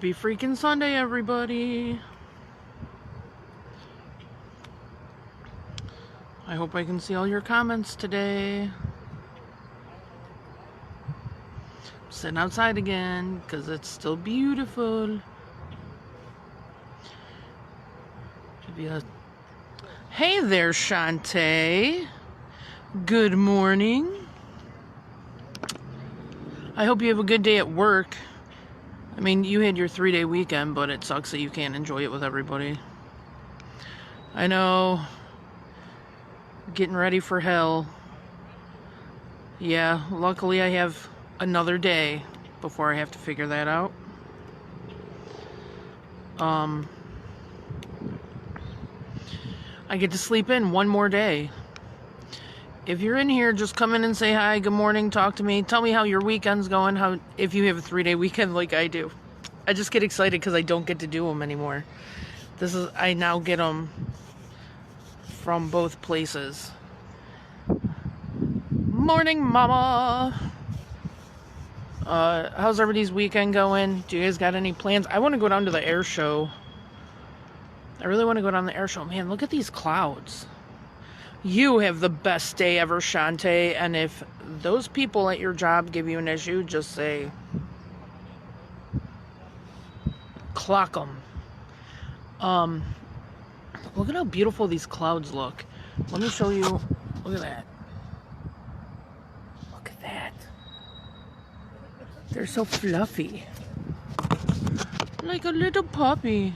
Happy freaking Sunday, everybody. I hope I can see all your comments today. I'm sitting outside again because it's still beautiful. Hey there, Shantae. Good morning. I hope you have a good day at work. I mean, you had your 3-day weekend, but it sucks that you can't enjoy it with everybody. I know. Getting ready for hell. Yeah, luckily I have another day before I have to figure that out. I get to sleep in one more day. If you're in here, just come in and say hi, good morning, talk to me. Tell me how your weekend's going, if you have a 3-day weekend like I do. I just get excited because I don't get to do them anymore. I now get them from both places. Morning, mama. How's everybody's weekend going? Do you guys got any plans? I want to go down to the air show. I really want to go down to the air show. Man, look at these clouds. You have the best day ever, Shantae. And if those people at your job give you an issue, just say, clock them. Look at how beautiful these clouds look. Let me show you. Look at that. Look at that. They're so fluffy. Like a little puppy.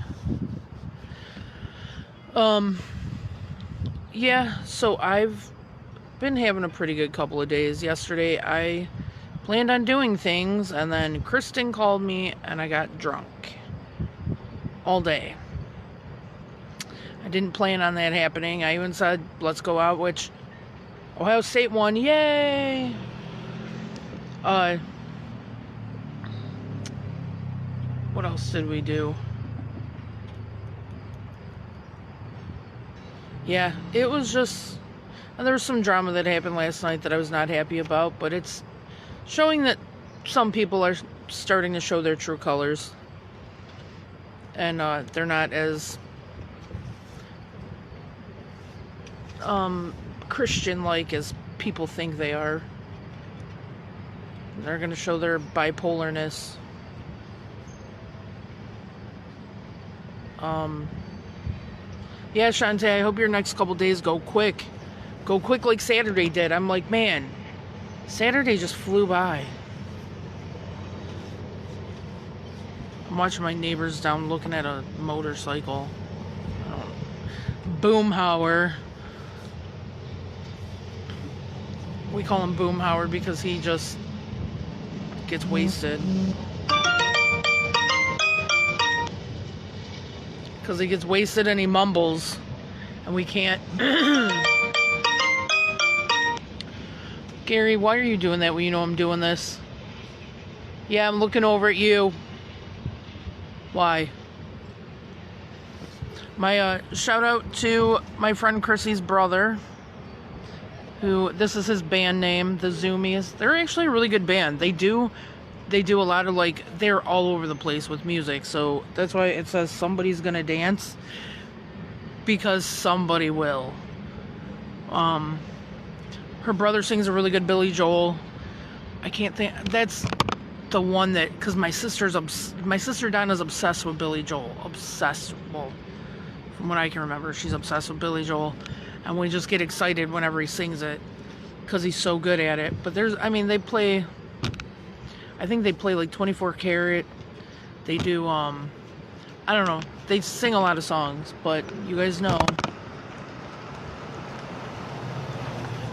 Yeah, so I've been having a pretty good couple of days. Yesterday I planned on doing things, and then Kristen called me and I got drunk all day. I didn't plan on that happening. I even said, let's go out, which Ohio State won. Yay! What else did we do? Yeah, it was just... And there was some drama that happened last night that I was not happy about, but it's showing that some people are starting to show their true colors. And they're not as Christian-like as people think they are. They're going to show their bipolarness. Yeah, Shantae, I hope your next couple days go quick. Go quick like Saturday did. I'm like, man, Saturday just flew by. I'm watching my neighbors down looking at a motorcycle. Boomhauer. We call him Boomhauer because he just gets wasted. Because he gets wasted and he mumbles. And we can't... Gary, why are you doing that when you know I'm doing this? Yeah, I'm looking over at you. Why? My shout out to my friend Chrissy's brother, who, this is his band name, the Zoomies. They're actually a really good band. They do a lot of, like, they're all over the place with music, so that's why it says somebody's gonna dance, because somebody will. Her brother sings a really good Billy Joel. I can't think, that's the one that, because my sister Donna's obsessed with Billy Joel. Obsessed. Well, from what I can remember, she's obsessed with Billy Joel, and we just get excited whenever he sings it because he's so good at it. But they play, I think they play like 24 Karat. They do I don't know, they sing a lot of songs, but you guys know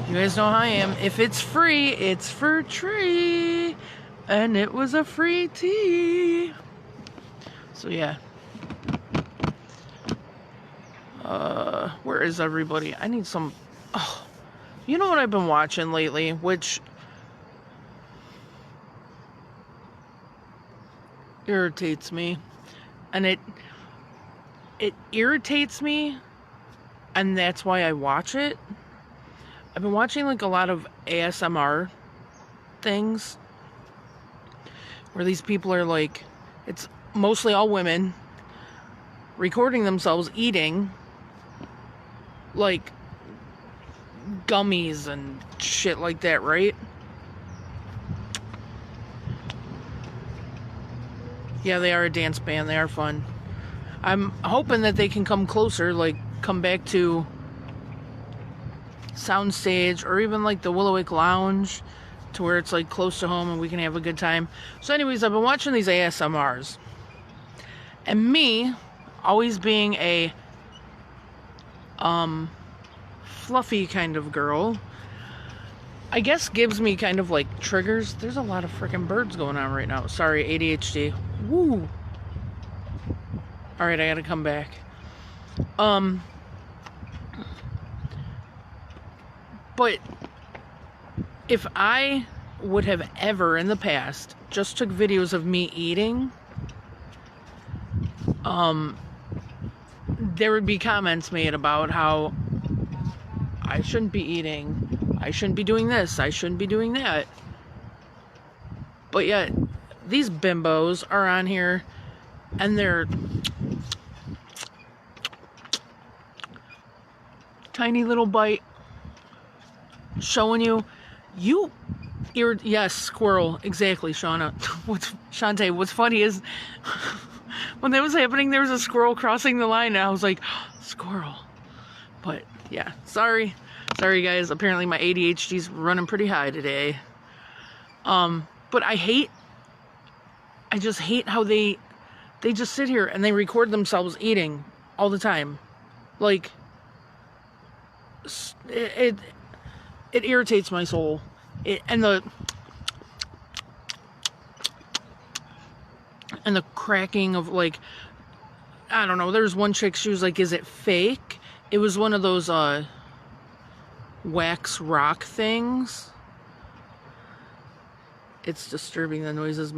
how I am. If it's free, it's for tree. And it was a free tea. So yeah. Where is everybody? I need some... Oh, you know what I've been watching lately? Which irritates me. And it irritates me. And that's why I watch it. I've been watching like a lot of ASMR things where these people are like, it's mostly all women, recording themselves eating like gummies and shit like that, right? Yeah, they are a dance band. They are fun. I'm hoping that they can come closer, like come back to Soundstage or even like the Willowwick Lounge, to where it's like close to home and we can have a good time. So anyways, I've been watching these ASMRs, and me always being a fluffy kind of girl, I guess gives me kind of like triggers. There's a lot of freaking birds going on right now. Sorry, ADHD. Woo. All right, I gotta come back. But if I would have ever in the past just took videos of me eating, there would be comments made about how I shouldn't be eating, I shouldn't be doing this, I shouldn't be doing that. But yet, these bimbos are on here and they're tiny little bite, showing you, yes, squirrel, exactly, Shauna. Shantae, what's funny is, when that was happening, there was a squirrel crossing the line, and I was like, squirrel. But, yeah, sorry guys, apparently my ADHD's running pretty high today. But I just hate how they just sit here and they record themselves eating all the time. Like, it irritates my soul. And the cracking of, like, I don't know, there's one chick, she was like, is it fake? It was one of those wax rock things. It's disturbing. The noises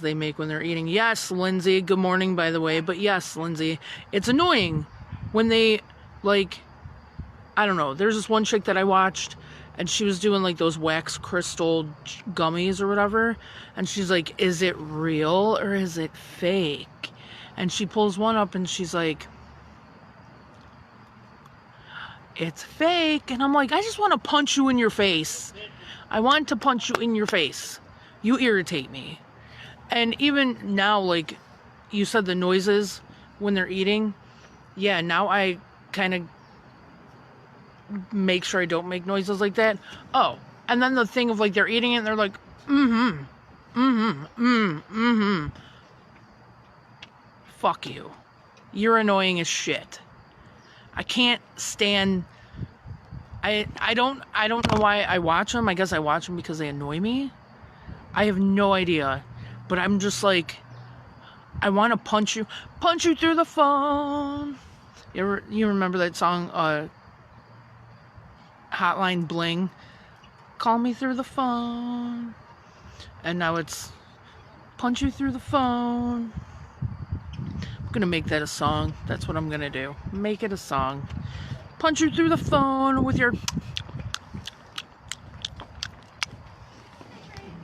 they make when they're eating. Yes, Lindsay, good morning, by the way. But yes, Lindsay, it's annoying when they, like, I don't know, there's this one chick that I watched, and she was doing like those wax crystal gummies or whatever, and she's like, is it real or is it fake? And she pulls one up and she's like, it's fake. And I'm like, I just want to punch you in your face. I want to punch you in your face. You irritate me. And even now, like you said, the noises when they're eating, yeah, now I kind of make sure I don't make noises like that. Oh, and then the thing of, like, they're eating it and they're like, fuck you. You're annoying as shit. I can't stand, I don't know why I watch them. I guess I watch them because they annoy me. I have no idea. But I'm just like, I want to punch you through the phone. You remember that song, Hotline Bling? Call me through the phone. And now it's punch you through the phone. I'm gonna make that a song. That's what I'm gonna do. Make it a song. Punch you through the phone with your...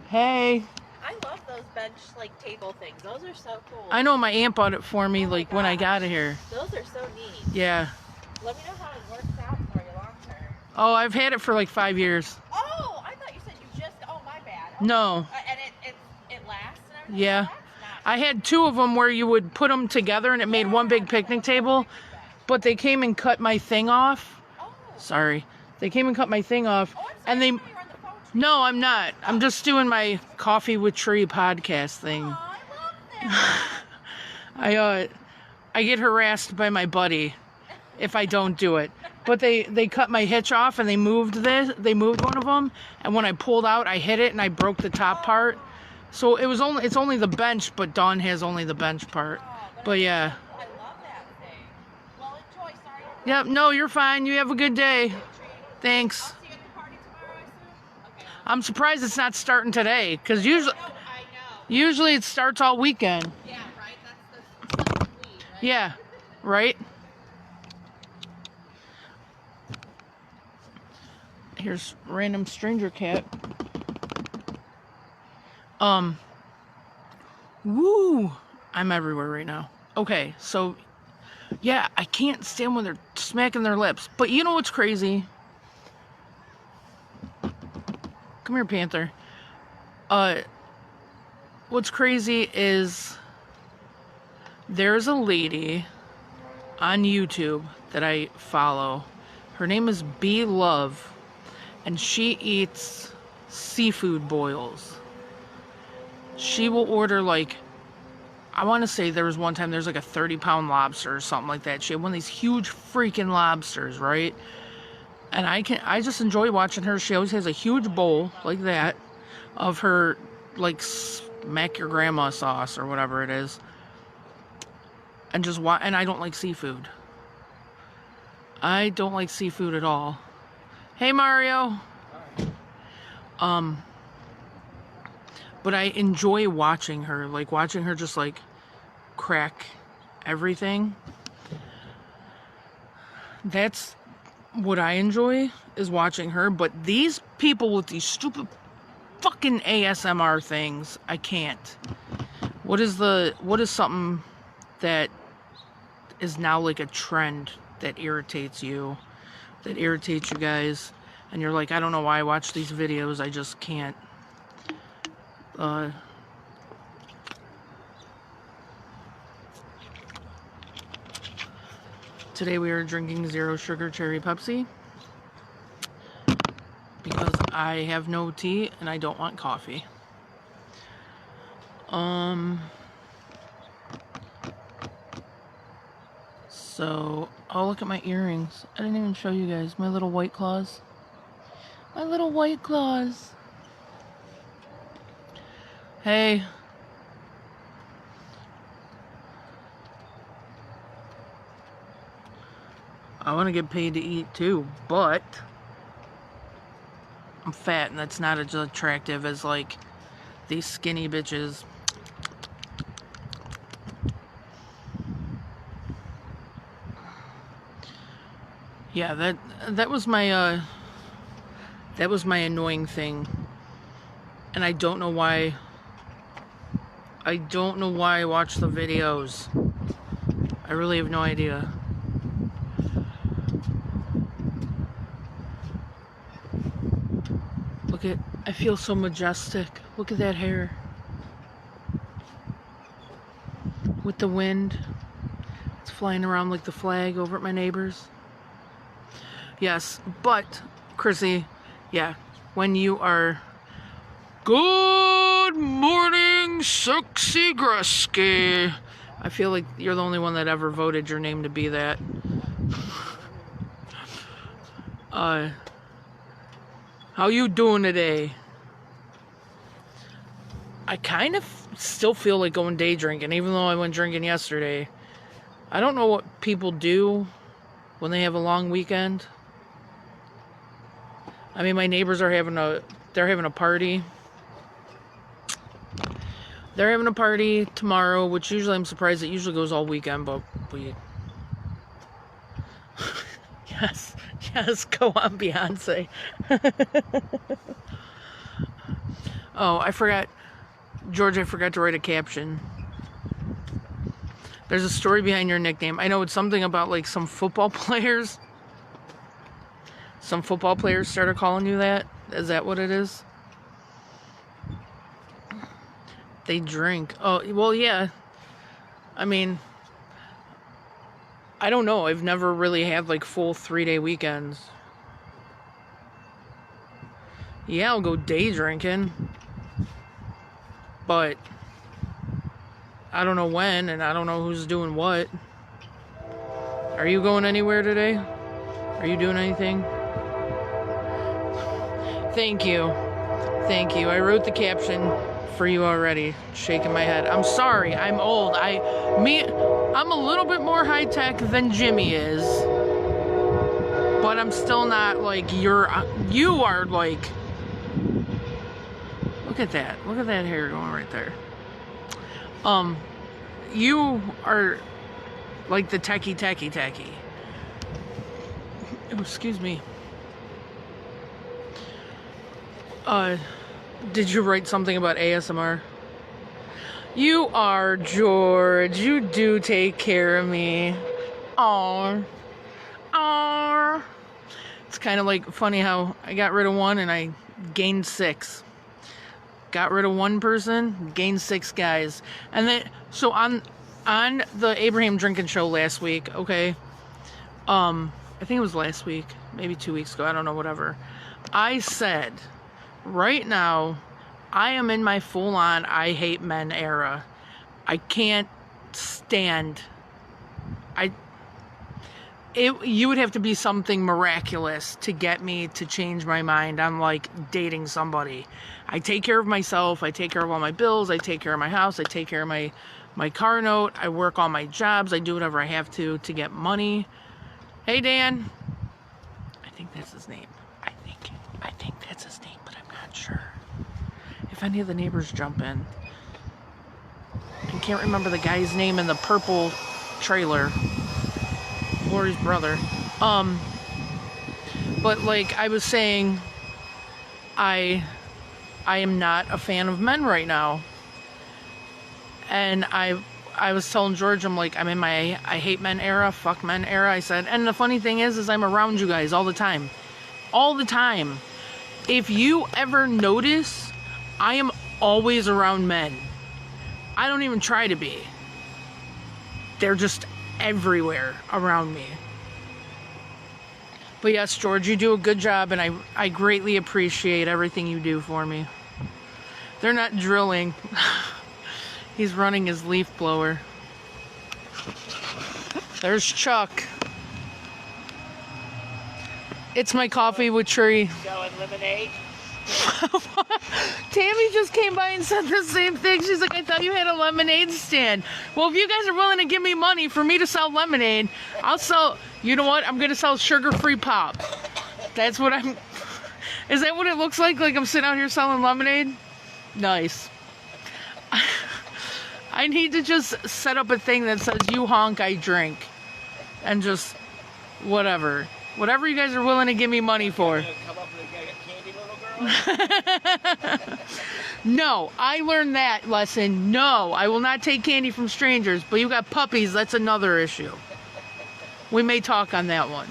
Hey. I love those bench, like, table things. Those are so cool. I know, my aunt bought it for me, like, when I got it here. Those are so neat. Yeah. Let me know how it works out for you long term. Oh, I've had it for like 5 years. Oh, I thought you said you just... Oh, my bad. Okay. No. And it lasts and everything? Yeah. Nice. I had 2 of them where you would put them together and it made one big picnic table. But they came and cut my thing off. Oh. Sorry. They came and cut my thing off. Oh, I'm sorry. And they... I thought you were on the phone. No, I'm not. I'm just doing my Coffee with Tree podcast thing. Oh, I love that. I get harassed by my buddy if I don't do it. But they cut my hitch off and they moved one of them, and when I pulled out, I hit it and I broke the top part. So it's only the bench, but Dawn has only the bench part. But yeah. I love that thing. Well, enjoy. Sorry. Yep, no, you're fine. You have a good day. Thanks. See you at the party tomorrow, I assume? Okay. I'm surprised it's not starting today, because I know. usually it starts all weekend. Yeah, right? That's the lead, right? Yeah, right? Here's random stranger cat. Woo! I'm everywhere right now. Okay, so yeah, I can't stand when they're smacking their lips. But you know what's crazy? Come here, Panther. What's crazy is there's a lady on YouTube that I follow. Her name is B Love, and she eats seafood boils. She will order like, I want to say there was one time there's like a 30-pound lobster or something like that. She had one of these huge freaking lobsters, right? And I just enjoy watching her. She always has a huge bowl like that of her like smack your grandma sauce or whatever it is. And just and I don't like seafood. I don't like seafood at all. Hey Mario. But I enjoy watching her, like watching her just like crack everything. That's what I enjoy, is watching her. But these people with these stupid fucking ASMR things, I can't. What is something that is now like a trend that irritates you guys, and you're like, I don't know why I watch these videos, I just can't. Today we are drinking zero sugar cherry Pepsi because I have no tea and I don't want coffee. So, oh, look at my earrings. I didn't even show you guys my little White Claws. My little White Claws. Hey. I want to get paid to eat too, but I'm fat and that's not as attractive as like these skinny bitches. Yeah, that was my annoying thing. And I don't know why I watch the videos. I really have no idea. Look at, I feel so majestic. Look at that hair. With the wind. It's flying around like the flag over at my neighbors. Yes, but, Chrissy, yeah, when you are... Good morning, Sexy Grusky. I feel like you're the only one that ever voted your name to be that. How you doing today? I kind of still feel like going day drinking, even though I went drinking yesterday. I don't know what people do when they have a long weekend. I mean, my neighbors are having a party. They're having a party tomorrow, which usually I'm surprised it usually goes all weekend, but we... Yes, go on, Beyonce. Oh, I forgot, George, I forgot to write a caption. There's a story behind your nickname. I know it's something about like some football players. Some football players started calling you that. Is that what it is? They drink. Oh, well, yeah. I mean, I don't know. I've never really had like full 3-day weekends. Yeah, I'll go day drinking. But I don't know when, and I don't know who's doing what. Are you going anywhere today? Are you doing anything? Thank you. Thank you. I wrote the caption for you already. Shaking my head. I'm sorry. I'm old. I'm a little bit more high tech than Jimmy is. But I'm still not like you are like. Look at that. Look at that hair going right there. You are like the techie. Oh, excuse me. Did you write something about ASMR? You are, George. You do take care of me. Aww. Aww. It's kind of like funny how I got rid of one and I gained 6. Got rid of one person, gained 6 guys. And then, so on the Abraham Drinking Show last week, okay, I think it was last week, maybe 2 weeks ago, I don't know, whatever. I said, right now, I am in my full-on I hate men era. I can't stand. You would have to be something miraculous to get me to change my mind on, like, dating somebody. I take care of myself. I take care of all my bills. I take care of my house. I take care of my car note. I work all my jobs. I do whatever I have to get money. Hey, Dan. I think that's his name. I think that's his name, but I'm not sure. If any of the neighbors jump in. I can't remember the guy's name in the purple trailer. Lori's brother. But like I was saying, I am not a fan of men right now. And I was telling George, I'm like, I'm in my I hate men era, fuck men era. I said, and the funny thing is I'm around you guys all the time. All the time. If you ever notice, I am always around men. I don't even try to be. They're just everywhere around me. But yes, George, you do a good job, and I greatly appreciate everything you do for me. They're not drilling. He's running his leaf blower. There's Chuck. It's my coffee with Tree. Selling lemonade. Tammy just came by and said the same thing. She's like, I thought you had a lemonade stand. Well, if you guys are willing to give me money for me to sell lemonade, I'll sell, you know what? I'm going to sell sugar-free pop. That's what I'm, is that what it looks like? Like I'm sitting out here selling lemonade? Nice. I need to just set up a thing that says, you honk, I drink. And just, whatever. Whatever you guys are willing to give me money for. Come up with a candy, little girl. No, I learned that lesson. No, I will not take candy from strangers. But you got puppies, that's another issue. We may talk on that one.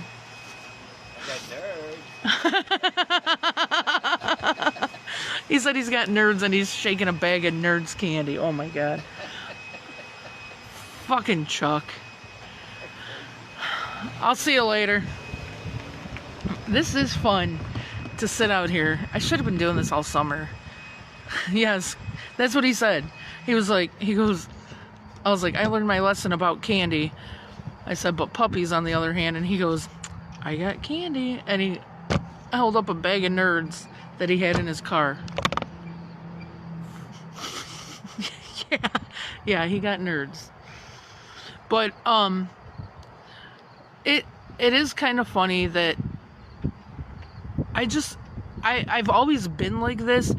He said he's got nerds and he's shaking a bag of nerds candy. Oh my god. Fucking Chuck. I'll see you later. This is fun to sit out here. I should have been doing this all summer. Yes, that's what he said. He was like, he goes, I was like, I learned my lesson about candy. I said, but puppies on the other hand. And he goes, I got candy. And he held up a bag of nerds that he had in his car. Yeah, he got nerds. But, it is kind of funny that I've always been like this.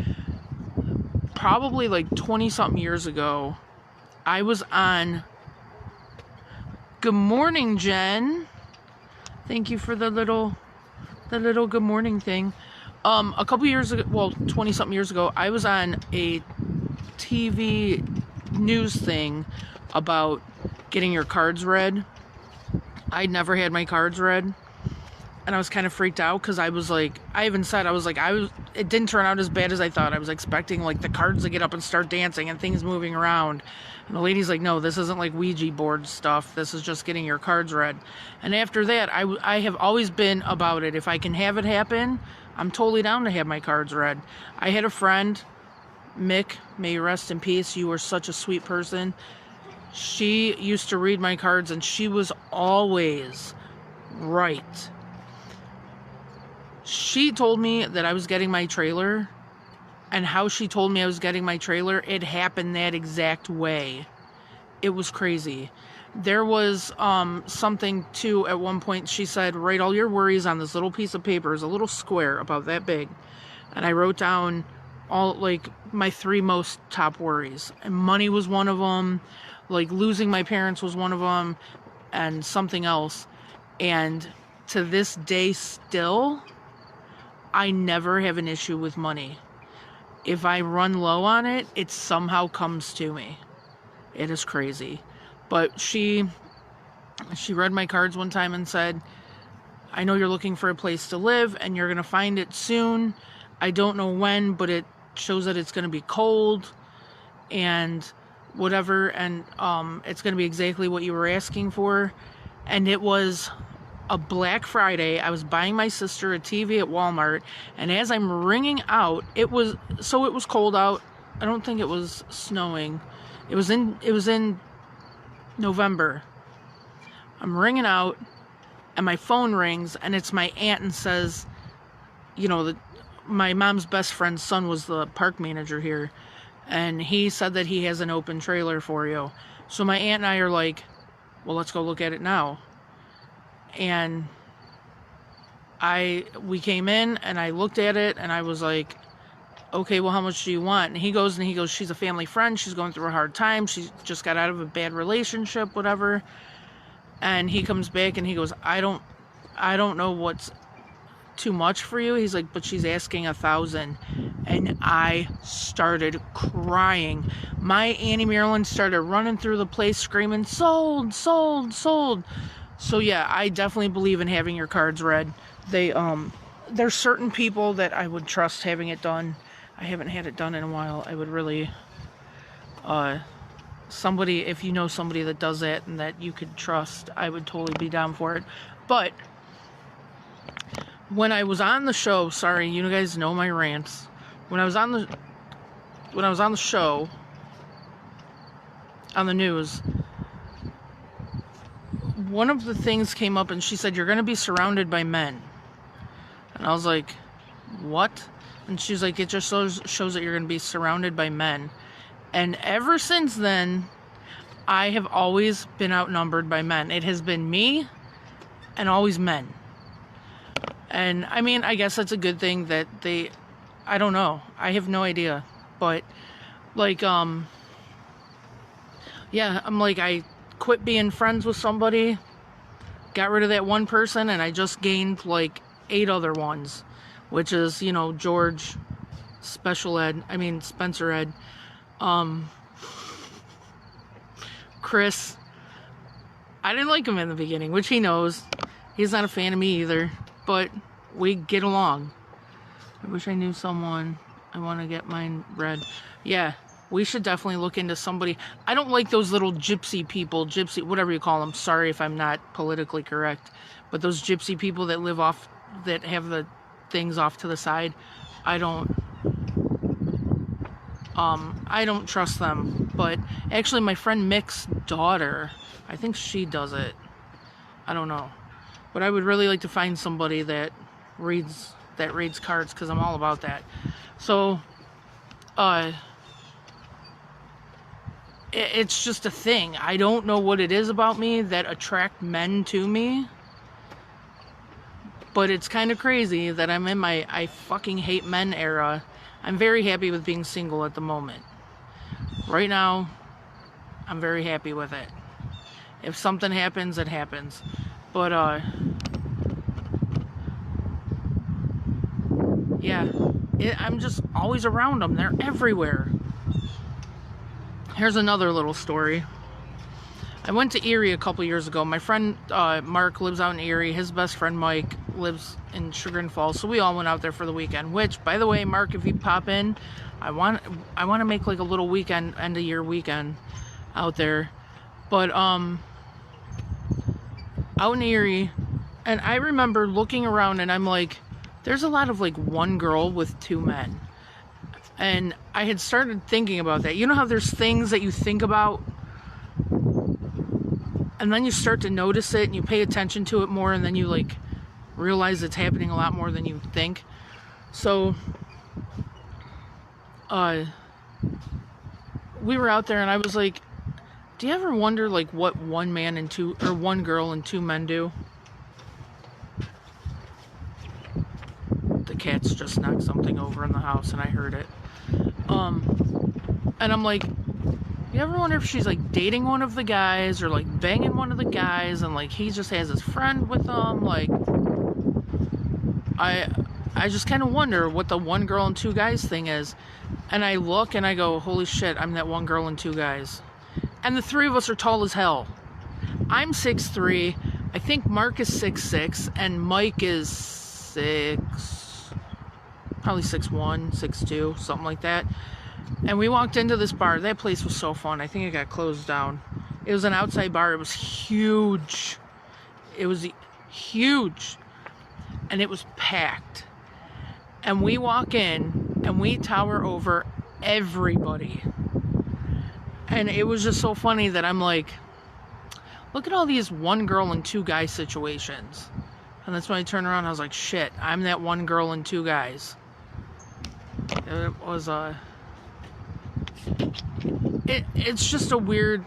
Probably like 20-something years ago, I was on Good Morning, Jen. Thank you for the little good morning thing. A couple years ago, well, 20-something years ago, I was on a TV news thing about getting your cards read. I'd never had my cards read. And I was kind of freaked out because I was like, I even said, it didn't turn out as bad as I thought. I was expecting like the cards to get up and start dancing and things moving around. And the lady's like, no, this isn't like Ouija board stuff. This is just getting your cards read. And after that, I have always been about it. If I can have it happen, I'm totally down to have my cards read. I had a friend, Mick, may you rest in peace. You were such a sweet person. She used to read my cards and she was always right. She told me that I was getting my trailer, and how she told me I was getting my trailer, it happened that exact way. It was crazy. There was something too at one point. She said, write all your worries on this little piece of paper, is a little square about that big. And I wrote down all like my 3 most top worries. And money was one of them, like losing my parents was one of them, and something else. And to this day still, I never have an issue with money. If I run low on it, it somehow comes to me. It is crazy. But she read my cards one time and said, I know you're looking for a place to live and you're going to find it soon. I don't know when, but it shows that it's going to be cold and whatever, and it's going to be exactly what you were asking for. And it was a Black Friday. I was buying my sister a TV at Walmart, and as I'm ringing out, it was cold out. I don't think it was snowing. It was in November. I'm ringing out, and my phone rings, and it's my aunt, and says, my mom's best friend's son was the park manager here, and he said that he has an open trailer for you. So my aunt and I are like, well, let's go look at it now. And we came in, and I looked at it, and I was like, okay, well, how much do you want? And he goes, she's a family friend. She's going through a hard time. She just got out of a bad relationship, whatever. And he comes back, and he goes, I don't know what's too much for you. He's like, but she's asking $1,000. And I started crying. My Auntie Marilyn started running through the place screaming, sold, sold, sold. So yeah, I definitely believe in having your cards read. There's certain people that I would trust having it done. I haven't had it done in a while. I would really, if you know somebody that does that and that you could trust, I would totally be down for it. But when I was on the show, sorry, you guys know my rants. When I was on the show, on the news, one of the things came up, and she said, you're going to be surrounded by men. And I was like, what? And she's like, it just shows that you're going to be surrounded by men. And ever since then, I have always been outnumbered by men. It has been me and always men. And I mean, I guess that's a good thing that I don't know. I have no idea. But like, yeah, I'm like, I quit being friends with somebody, got rid of that one person, and I just gained like 8 other ones, which is, George, Spencer Ed, Chris. I didn't like him in the beginning, which he knows. He's not a fan of me either, but we get along. I wish I knew someone. I want to get mine read. Yeah, we should definitely look into somebody. I don't like those little gypsy people, whatever you call them. Sorry if I'm not politically correct, but those gypsy people that that have the things off to the side, I don't trust them. But actually, my friend Mick's daughter, I think she does it. I don't know, but I would really like to find somebody that reads cards, because I'm all about that. So, it's just a thing. I don't know what it is about me that attract men to me, but it's kind of crazy that I'm in my I fucking hate men era. I'm very happy with being single at the moment. Right now, I'm very happy with it. If something happens, it happens. But, yeah, I'm just always around them. They're everywhere. Here's another little story. I went to Erie a couple years ago. My friend Mark lives out in Erie. His best friend Mike lives in Chagrin Falls. So we all went out there for the weekend. Which, by the way, Mark, if you pop in, I want to make like a little weekend, end of year weekend out there. But out in Erie, and I remember looking around, and I'm like, there's a lot of like one girl with 2 men. And I had started thinking about that. You know how there's things that you think about, and then you start to notice it, and you pay attention to it more, and then you like realize it's happening a lot more than you think. So, we were out there, and I was like, do you ever wonder like what one girl and 2 men do? The cats just knocked something over in the house, and I heard it. And I'm like, you ever wonder if she's like dating one of the guys, or like banging one of the guys, and like he just has his friend with them? Like, I just kind of wonder what the one girl and 2 guys thing is. And I look and I go, holy shit, I'm that one girl and 2 guys. And the three of us are tall as hell. I'm 6'3". I think Mark is 6'6", and Mike is probably 6'1", 6'2", something like that. And we walked into this bar. That place was so fun. I think it got closed down. It was an outside bar. It was huge. It was huge. And it was packed. And we walk in, and we tower over everybody. And it was just so funny that I'm like, look at all these one girl and two guy situations. And that's when I turned around, I was like, shit, I'm that one girl and two guys. It was it's just a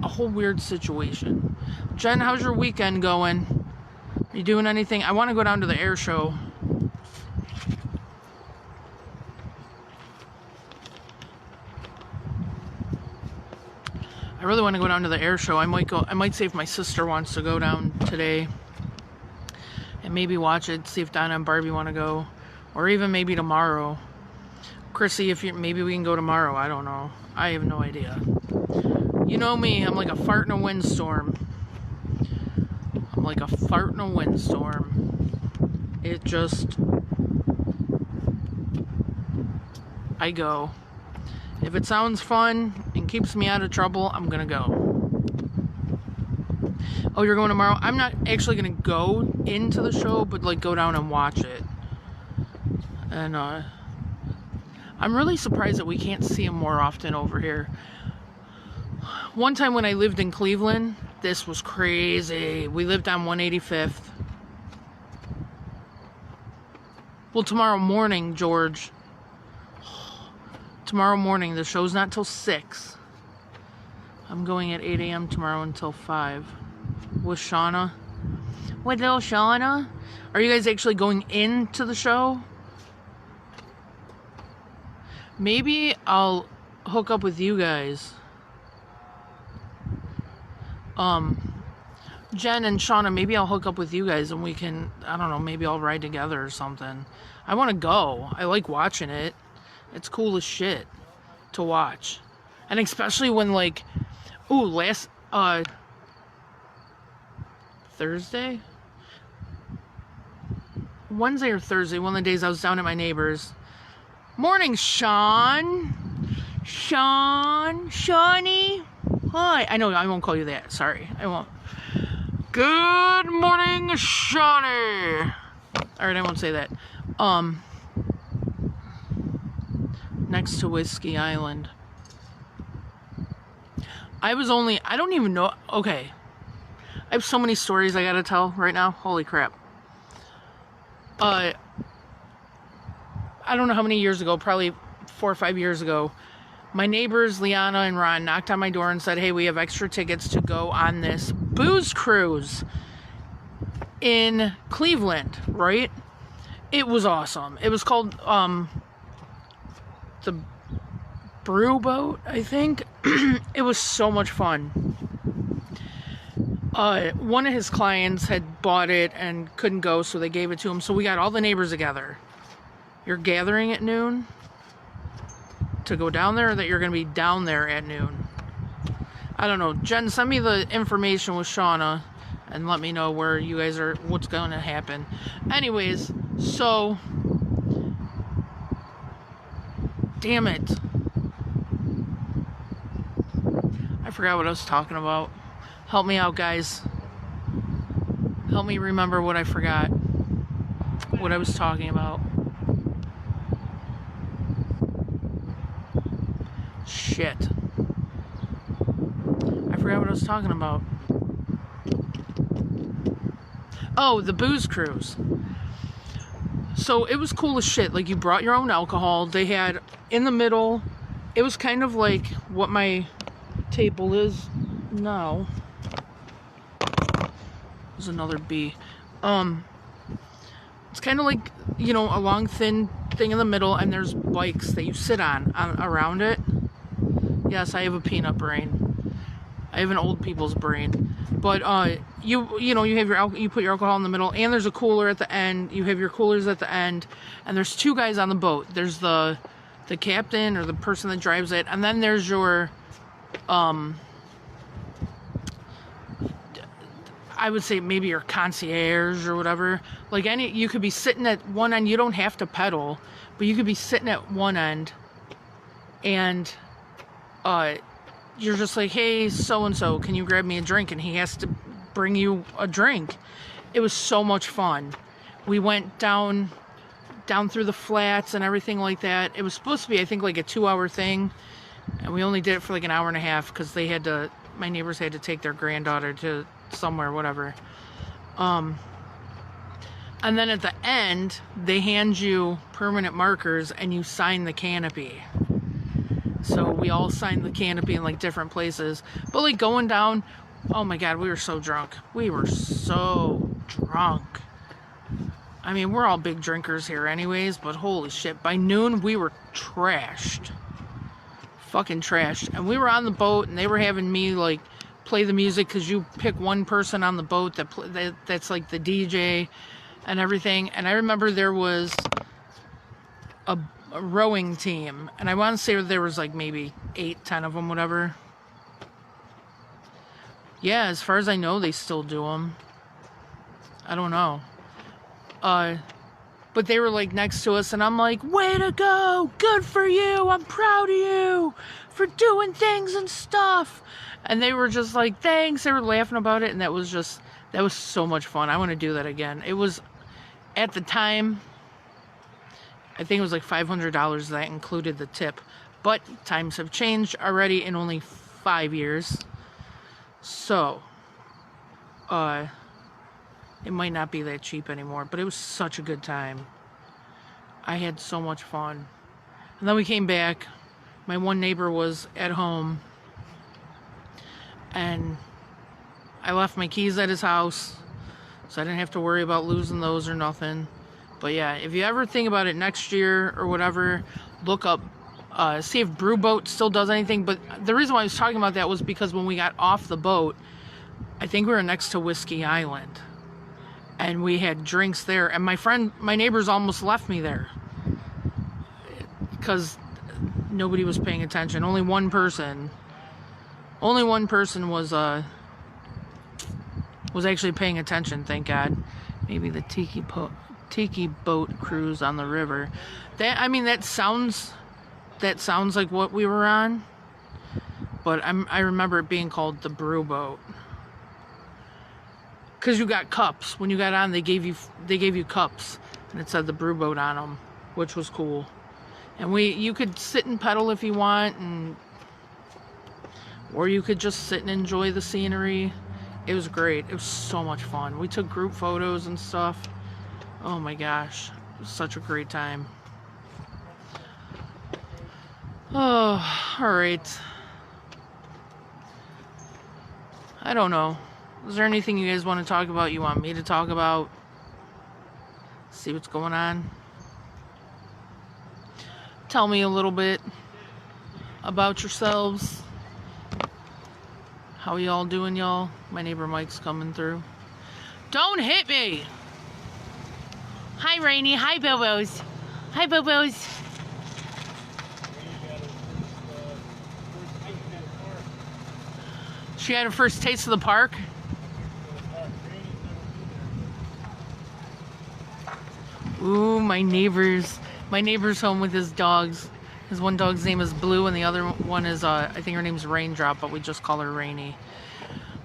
whole weird situation. Jen, how's your weekend going? Are you doing anything? I want to go down to the air show. I really want to go down to the air show. I might see if my sister wants to go down today and maybe watch it, see if Donna and Barbie want to go, or even maybe tomorrow. Chrissy, maybe we can go tomorrow. I don't know. I have no idea. You know me, I'm like a fart in a windstorm. I'm like a fart in a windstorm. It just, I go. If it sounds fun and keeps me out of trouble, I'm gonna go. Oh, you're going tomorrow? I'm not actually gonna go into the show, but like go down and watch it. And I'm really surprised that we can't see him more often over here. One time when I lived in Cleveland, this was crazy. We lived on 185th. Well, tomorrow morning, George. Tomorrow morning, the show's not till 6. I'm going at 8 a.m. tomorrow until 5. With Shauna. With little Shauna? Are you guys actually going into the show? Maybe I'll hook up with you guys. Jen and Shauna, maybe I'll hook up with you guys and we can, I don't know, maybe I'll ride together or something. I want to go. I like watching it. It's cool as shit to watch. And especially when like, last, Thursday? Wednesday or Thursday, one of the days I was down at my neighbor's. Morning, Sean. Shawnee. Hi. I know, I won't call you that. Sorry, I won't. Good morning, Shawnee. Alright, I won't say that. Next to Whiskey Island. I don't even know. Okay. I have so many stories I gotta tell right now. Holy crap. I don't know how many years ago, probably 4 or 5 years ago, my neighbors, Liana and Ron, knocked on my door and said, hey, we have extra tickets to go on this booze cruise in Cleveland, right? It was awesome. It was called, the Brew Boat, I think. It was so much fun. One of his clients had bought it and couldn't go, so they gave it to him. So we got all the neighbors together. You're gathering at noon to go down there, or that you're going to be down there at noon? I don't know. Jen, send me the information with Shauna and let me know where you guys are, what's going to happen. Anyways, so, damn it. I forgot what I was talking about. Help me out, guys. Help me remember what I forgot. What I was talking about. Shit. I forgot what I was talking about. Oh, the booze cruise. So it was cool as shit. Like, you brought your own alcohol. They had, in the middle, it was kind of like what my table is now. There's another bee. It's kind of like, you know, a long thin thing in the middle, and there's bikes that you sit on around it. Yes, I have a peanut brain. I have an old people's brain. But you know, you have you put your alcohol in the middle, and there's a cooler at the end. You have your coolers at the end, and there's two guys on the boat. There's the captain or the person that drives it, and then there's your I would say maybe your concierge or whatever. Like you could be sitting at one end. You don't have to pedal, but you could be sitting at one end, and you're just like, hey, so and so, can you grab me a drink? And he has to bring you a drink. It was so much fun. We went down through the flats and everything like that. It was supposed to be, I think, like a 2-hour thing, and we only did it for like an hour and a half because my neighbors had to take their granddaughter to somewhere, whatever. And then at the end, they hand you permanent markers and you sign the canopy. So we all signed the canopy in like different places. But like going down, oh my God, we were so drunk. We were so drunk. I mean, we're all big drinkers here anyways, but holy shit, by noon we were trashed. Fucking trashed. And we were on the boat and they were having me like play the music, because you pick one person on the boat that's like the DJ and everything. And I remember there was a rowing team, and I want to say there was like maybe 8-10 of them, whatever. Yeah, as far as I know, they still do them. I don't know. But they were like next to us, and I'm like, way to go, good for you, I'm proud of you for doing things and stuff. And they were just like, thanks. They were laughing about it, and that was so much fun. I want to do that again. It was, at the time, I think it was like $500. That included the tip. But times have changed already in only 5 years. So, it might not be that cheap anymore, but it was such a good time. I had so much fun. And then we came back. My one neighbor was at home, and I left my keys at his house, so I didn't have to worry about losing those or nothing. But yeah, if you ever think about it next year or whatever, look up, see if Brew Boat still does anything. But the reason why I was talking about that was because when we got off the boat, I think we were next to Whiskey Island, and we had drinks there. And my neighbors almost left me there because nobody was paying attention. Only one person was actually paying attention, thank God. Maybe the tiki boat cruise on the river. That sounds like what we were on, but I remember it being called the Brew Boat, because you got cups when you got on. They gave you cups, and it said the Brew Boat on them, which was cool. And you could sit and pedal if you want, or you could just sit and enjoy the scenery. It was great. It was so much fun. We took group photos and stuff. Oh my gosh, it was such a great time. Oh, all right. I don't know. Is there anything you guys want to talk about? You want me to talk about? See what's going on? Tell me a little bit about yourselves. How y'all doing, y'all? My neighbor Mike's coming through. Don't hit me! Hi, Rainy. Hi, Bobos. Hi, Bobos. She had her first taste of the park. Ooh, my neighbor's home with his dogs. His one dog's name is Blue, and the other one is, I think her name's Raindrop, but we just call her Rainy.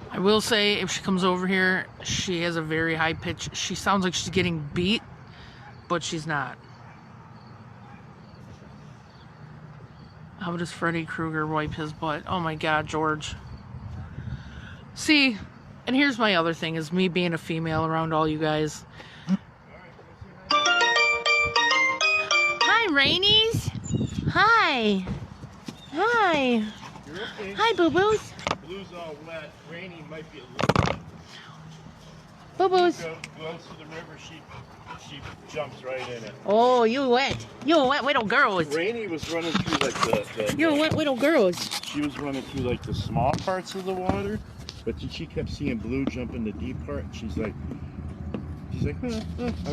I will say, if she comes over here, she has a very high pitch. She sounds like she's getting beat, but she's not. How does Freddy Krueger wipe his butt? Oh my God, George. See, and here's my other thing, is me being a female around all you guys. Hi, Rainies. Hi. Hi. You're okay. Hi, boo-boos. Blue's all wet. Rainy might be a little wet. Boo-boos. Goes to the river, she jumps right in it. Oh, you wet. You wet little girls. Rainy was running through like You're wet little girls. she was running through like the small parts of the water, but then she kept seeing Blue jump in the deep part, and she's like, I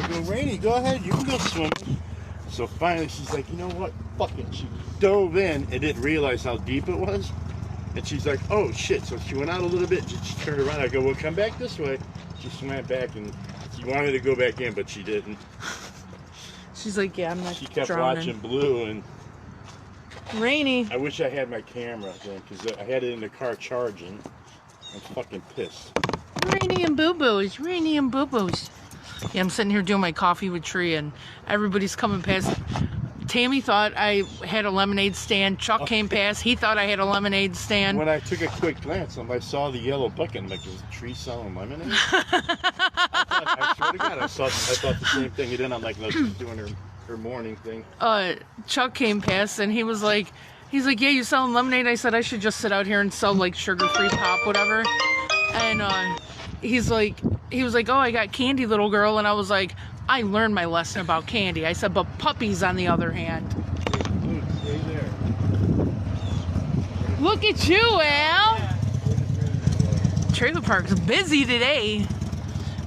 go, Rainy, go ahead, you can go swimming. So finally she's like, you know what, fuck it. She dove in and didn't realize how deep it was, And she's like, oh shit. So she went out a little bit, she turned around. I go, well, come back this way. She swam back and she wanted to go back in, but she didn't. She's like, yeah, I'm not She kept drowning. watching Blue, and Rainy. I wish I had my camera then, because I had it in the car charging. I'm fucking pissed. Rainy and boo-boos. Rainy and boo-boos. Yeah, I'm sitting here doing my coffee with Tree, and everybody's coming past. Tammy thought I had a lemonade stand. Chuck came past. He thought I had a lemonade stand. When I took a quick glance, I saw the yellow bucket. I'm like, is Tree selling lemonade? I swear to God, I thought the same thing. And then I'm like, no, she's doing her morning thing. Chuck came past, and he's like, yeah, you selling lemonade? I said I should just sit out here and sell like sugar-free pop, whatever. And he was like, oh, I got candy, little girl. And I was like, I learned my lesson about candy. I said, but puppies, on the other hand. Dude, stay there. Look at you, Al. Trailer park's busy today.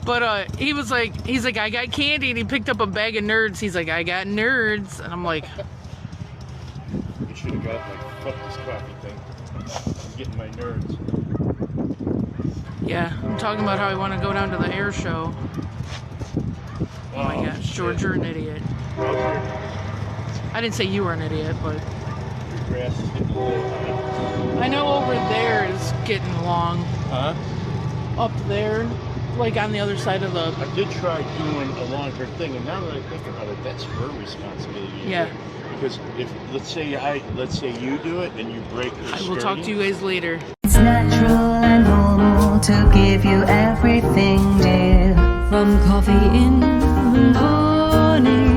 But he's like, I got candy, and he picked up a bag of Nerds. He's like, I got Nerds, and I'm like, You should have got like, fuck this coffee thing. I'm getting my Nerds. yeah. I'm talking about how I want to go down to the air show. Oh my gosh, George, you're an idiot. Well, I didn't say you were an idiot, but your grass is getting a little high. I know over there is getting long. Huh? Up there, like on the other side of the. I did try doing along her thing, and now that I think about it, that's her responsibility. to Yeah. do. Because if let's say you do it and you break the I will talk to you guys later. It's natural and normal to give you everything, dear. From coffee in the morning